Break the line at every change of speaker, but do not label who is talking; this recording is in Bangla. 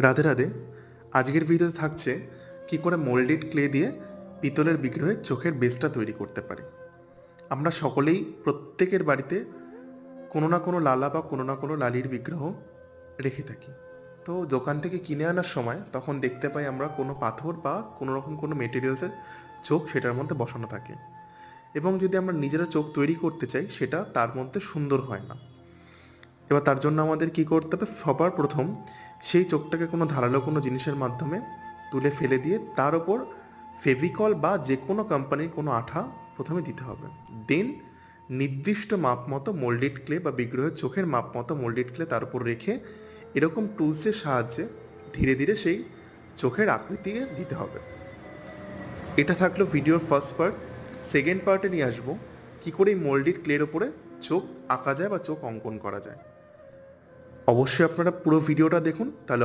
রাধে রাধে। আজকের ভিডিওতে থাকছে কি করে মোল্ডেড ক্লে দিয়ে পিতলের বিগ্রহে চোখের বেসটা তৈরি করতে পারি। আমরা সকলেই প্রত্যেকের বাড়িতে কোনো না কোনো লালা বা কোনো না কোনো লালির বিগ্রহ রেখে থাকি। তো দোকান থেকে কিনে আনার সময় তখন দেখতে পাই আমরা কোনো পাথর বা কোনো রকম কোনো মেটেরিয়ালসের চোখ সেটার মধ্যে বসানো থাকে, এবং যদি আমরা নিজেরা চোখ তৈরি করতে চাই সেটা তার মধ্যে সুন্দর হয় না। এবার তার জন্য আমাদের কী করতে হবে, সবার প্রথম সেই চোখটাকে কোনো ধারালো কোনো জিনিসের মাধ্যমে তুলে ফেলে দিয়ে তার ওপর ফেভিকল বা যে কোনো কোম্পানির কোনো আঠা প্রথমে দিতে হবে। দেন নির্দিষ্ট মাপ মতো মোল্ডেড ক্লে বা বিগ্রহের চোখের মাপ মতো মোল্ডেড ক্লে তার উপর রেখে এরকম টুলসের সাহায্যে ধীরে ধীরে সেই চোখের আকৃতিকে দিতে হবে। এটা থাকলো ভিডিওর ফার্স্ট পার্ট। সেকেন্ড পার্টে নিয়ে আসবো কী করে এই মোল্ডেড ক্লের ওপরে চোখ আঁকা যায় বা চোখ অঙ্কন করা যায়। অবশ্যই আপনারা পুরো ভিডিওটা দেখুন, তাহলে